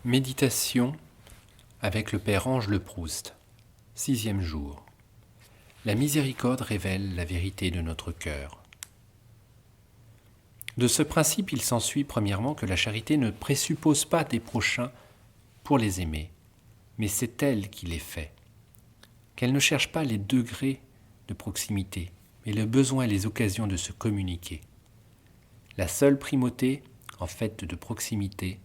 Méditation avec le Père Ange Le Proust. 6e jour. La miséricorde révèle la vérité de notre cœur. De ce principe, il s'ensuit premièrement que la charité ne présuppose pas des prochains pour les aimer, mais c'est elle qui les fait. Qu'elle ne cherche pas les degrés de proximité, mais le besoin et les occasions de se communiquer. La seule primauté, en fait de proximité,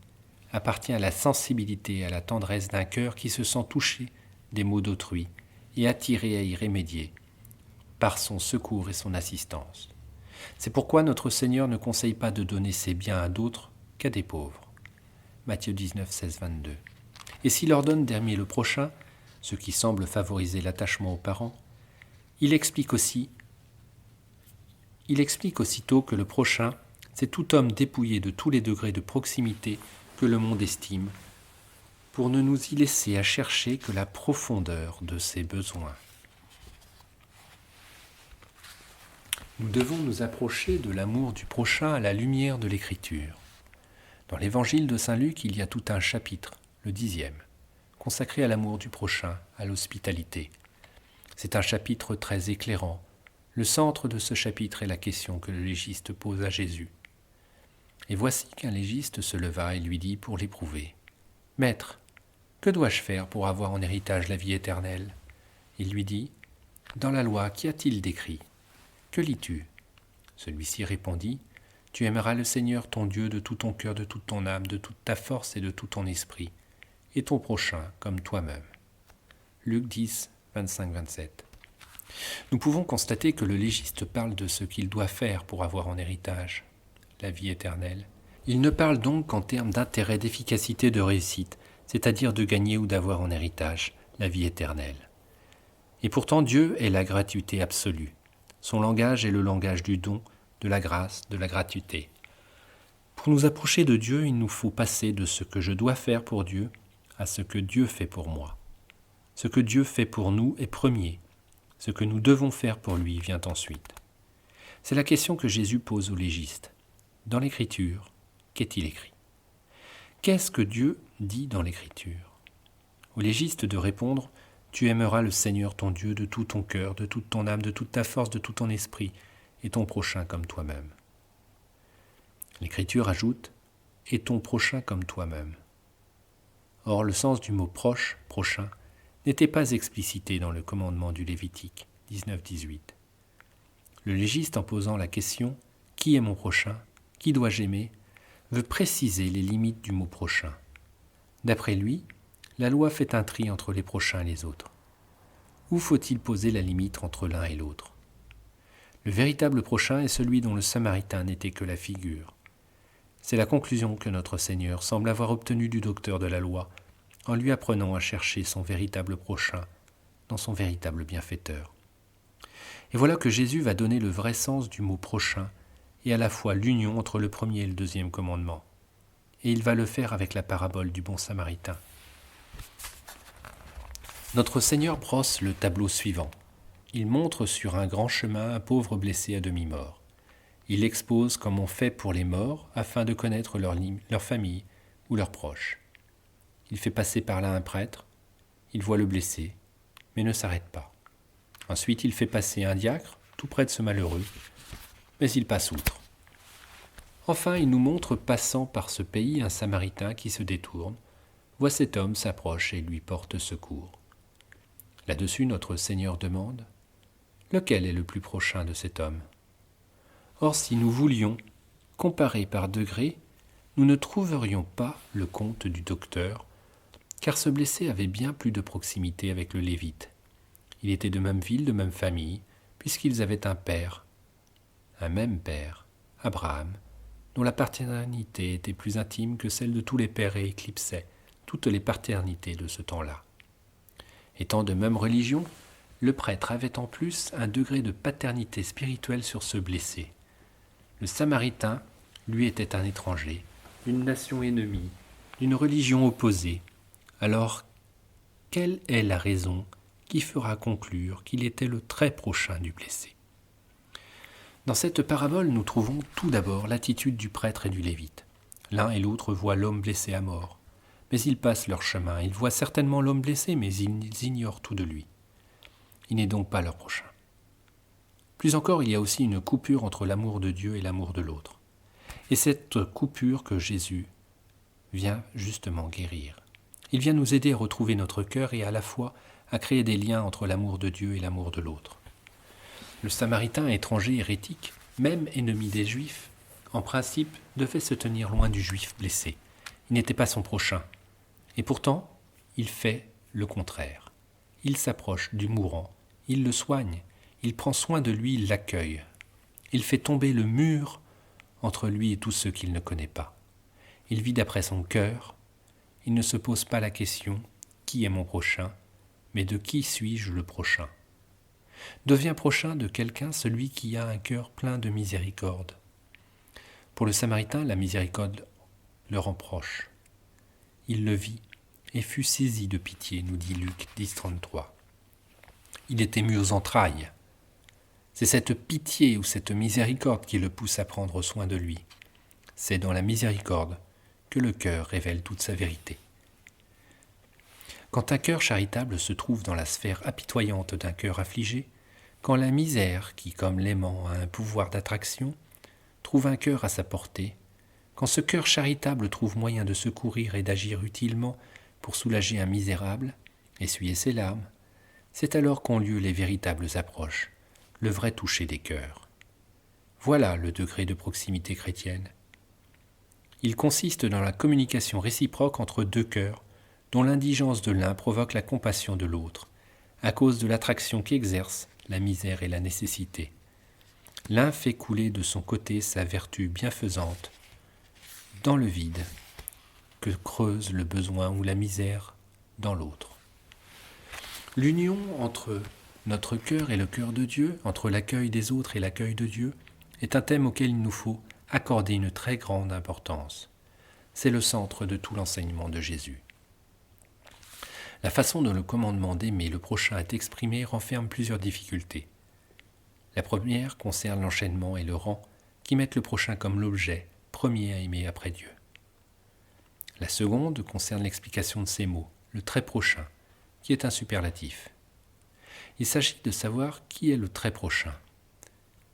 appartient à la sensibilité et à la tendresse d'un cœur qui se sent touché des maux d'autrui et attiré à y remédier par son secours et son assistance. C'est pourquoi notre Seigneur ne conseille pas de donner ses biens à d'autres qu'à des pauvres. Matthieu 19, 16, 22. Et s'il ordonne d'aimer le prochain, ce qui semble favoriser l'attachement aux parents, il explique aussitôt que le prochain, c'est tout homme dépouillé de tous les degrés de proximité que le monde estime, pour ne nous y laisser à chercher que la profondeur de ses besoins. Nous devons nous approcher de l'amour du prochain à la lumière de l'Écriture. Dans l'Évangile de Saint Luc, il y a tout un chapitre, le 10e, consacré à l'amour du prochain, à l'hospitalité. C'est un chapitre très éclairant. Le centre de ce chapitre est la question que le légiste pose à Jésus. Et voici qu'un légiste se leva et lui dit pour l'éprouver : « Maître, que dois-je faire pour avoir en héritage la vie éternelle ?» Il lui dit : « Dans la loi, qu'y a-t-il d'écrit ? Que lis-tu » Celui-ci répondit : « Tu aimeras le Seigneur ton Dieu de tout ton cœur, de toute ton âme, de toute ta force et de tout ton esprit, et ton prochain comme toi-même. » Luc 10, 25-27. Nous pouvons constater que le légiste parle de ce qu'il doit faire pour avoir en héritage la vie éternelle. Il ne parle donc qu'en termes d'intérêt, d'efficacité, de réussite, c'est-à-dire de gagner ou d'avoir en héritage la vie éternelle. Et pourtant Dieu est la gratuité absolue. Son langage est le langage du don, de la grâce, de la gratuité. Pour nous approcher de Dieu, il nous faut passer de ce que je dois faire pour Dieu à ce que Dieu fait pour moi. Ce que Dieu fait pour nous est premier. Ce que nous devons faire pour lui vient ensuite. C'est la question que Jésus pose aux légistes. Dans l'Écriture, qu'est-il écrit ? Qu'est-ce que Dieu dit dans l'Écriture ? Au légiste de répondre : tu aimeras le Seigneur ton Dieu de tout ton cœur, de toute ton âme, de toute ta force, de tout ton esprit, et ton prochain comme toi-même. L'Écriture ajoute : et ton prochain comme toi-même. Or, le sens du mot proche, prochain, n'était pas explicité dans le commandement du Lévitique 19-18. Le légiste, en posant la question « Qui est mon prochain ? Qui dois-je aimer ?», veut préciser les limites du mot prochain. D'après lui, la loi fait un tri entre les prochains et les autres. Où faut-il poser la limite entre l'un et l'autre ? Le véritable prochain est celui dont le Samaritain n'était que la figure. C'est la conclusion que notre Seigneur semble avoir obtenue du docteur de la loi, en lui apprenant à chercher son véritable prochain dans son véritable bienfaiteur. Et voilà que Jésus va donner le vrai sens du mot prochain et à la fois l'union entre le premier et le deuxième commandement. Et il va le faire avec la parabole du bon Samaritain. Notre Seigneur brosse le tableau suivant. Il montre sur un grand chemin un pauvre blessé à demi-mort. Il expose comme on fait pour les morts afin de connaître leur famille ou leurs proches. Il fait passer par là un prêtre, il voit le blessé, mais ne s'arrête pas. Ensuite, il fait passer un diacre, tout près de ce malheureux, mais il passe outre. Enfin, il nous montre passant par ce pays un Samaritain qui se détourne, voit cet homme, s'approche et lui porte secours. Là-dessus, notre Seigneur demande : lequel est le plus prochain de cet homme ? Or, si nous voulions comparer par degrés, nous ne trouverions pas le compte du docteur, car ce blessé avait bien plus de proximité avec le Lévite. Il était de même ville, de même famille, puisqu'ils avaient un même père, Abraham, dont la paternité était plus intime que celle de tous les pères et éclipsait toutes les paternités de ce temps-là. Étant de même religion, le prêtre avait en plus un degré de paternité spirituelle sur ce blessé. Le Samaritain, lui, était un étranger, une nation ennemie, d'une religion opposée. Alors, quelle est la raison qui fera conclure qu'il était le très prochain du blessé ? Dans cette parabole, nous trouvons tout d'abord l'attitude du prêtre et du lévite. L'un et l'autre voient l'homme blessé à mort, mais ils passent leur chemin. Ils voient certainement l'homme blessé, mais ils ignorent tout de lui. Il n'est donc pas leur prochain. Plus encore, il y a aussi une coupure entre l'amour de Dieu et l'amour de l'autre. Et cette coupure que Jésus vient justement guérir. Il vient nous aider à retrouver notre cœur et à la fois à créer des liens entre l'amour de Dieu et l'amour de l'autre. Le Samaritain étranger hérétique, même ennemi des Juifs, en principe, devait se tenir loin du Juif blessé. Il n'était pas son prochain. Et pourtant, il fait le contraire. Il s'approche du mourant, il le soigne, il prend soin de lui, il l'accueille. Il fait tomber le mur entre lui et tous ceux qu'il ne connaît pas. Il vit d'après son cœur. Il ne se pose pas la question « Qui est mon prochain ?» mais de qui suis-je le prochain. Devient prochain de quelqu'un celui qui a un cœur plein de miséricorde. Pour le Samaritain, la miséricorde le rend proche. Il le vit et fut saisi de pitié, nous dit Luc 10, 33. Il est ému aux entrailles. C'est cette pitié ou cette miséricorde qui le pousse à prendre soin de lui. C'est dans la miséricorde que le cœur révèle toute sa vérité. Quand un cœur charitable se trouve dans la sphère apitoyante d'un cœur affligé, quand la misère, qui comme l'aimant a un pouvoir d'attraction, trouve un cœur à sa portée, quand ce cœur charitable trouve moyen de secourir et d'agir utilement pour soulager un misérable, essuyer ses larmes, c'est alors qu'ont lieu les véritables approches, le vrai toucher des cœurs. Voilà le degré de proximité chrétienne. Il consiste dans la communication réciproque entre deux cœurs, dont l'indigence de l'un provoque la compassion de l'autre, à cause de l'attraction qu'exercent la misère et la nécessité. L'un fait couler de son côté sa vertu bienfaisante dans le vide que creuse le besoin ou la misère dans l'autre. L'union entre notre cœur et le cœur de Dieu, entre l'accueil des autres et l'accueil de Dieu, est un thème auquel il nous faut accorder une très grande importance. C'est le centre de tout l'enseignement de Jésus. La façon dont le commandement d'aimer le prochain est exprimé renferme plusieurs difficultés. La première concerne l'enchaînement et le rang qui mettent le prochain comme l'objet premier à aimer après Dieu. La seconde concerne l'explication de ces mots, le très prochain, qui est un superlatif. Il s'agit de savoir qui est le très prochain.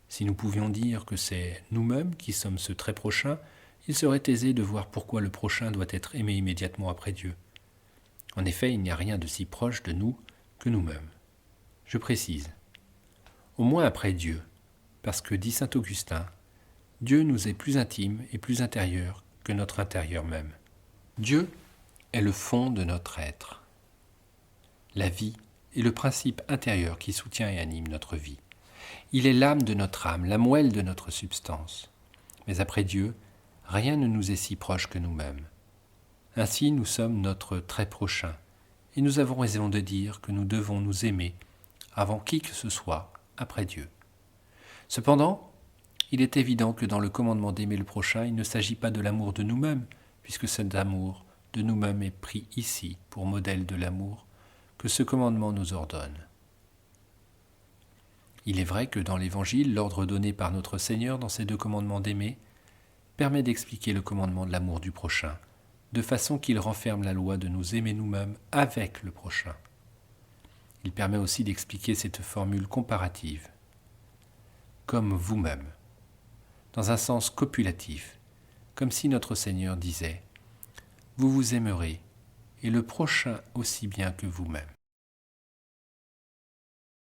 Si nous pouvions dire que c'est nous-mêmes qui sommes ce très prochain, il serait aisé de voir pourquoi le prochain doit être aimé immédiatement après Dieu. En effet, il n'y a rien de si proche de nous que nous-mêmes. Je précise, au moins après Dieu, parce que, dit saint Augustin, Dieu nous est plus intime et plus intérieur que notre intérieur même. Dieu est le fond de notre être, la vie est le principe intérieur qui soutient et anime notre vie. Il est l'âme de notre âme, la moelle de notre substance. Mais après Dieu, rien ne nous est si proche que nous-mêmes. Ainsi, nous sommes notre très prochain, et nous avons raison de dire que nous devons nous aimer avant qui que ce soit après Dieu. Cependant, il est évident que dans le commandement d'aimer le prochain, il ne s'agit pas de l'amour de nous-mêmes, puisque cet amour de nous-mêmes est pris ici pour modèle de l'amour que ce commandement nous ordonne. Il est vrai que dans l'Évangile, l'ordre donné par notre Seigneur dans ces deux commandements d'aimer permet d'expliquer le commandement de l'amour du prochain, de façon qu'il renferme la loi de nous aimer nous-mêmes avec le prochain. Il permet aussi d'expliquer cette formule comparative, comme vous-même, dans un sens copulatif, comme si notre Seigneur disait « Vous vous aimerez, et le prochain aussi bien que vous-même ».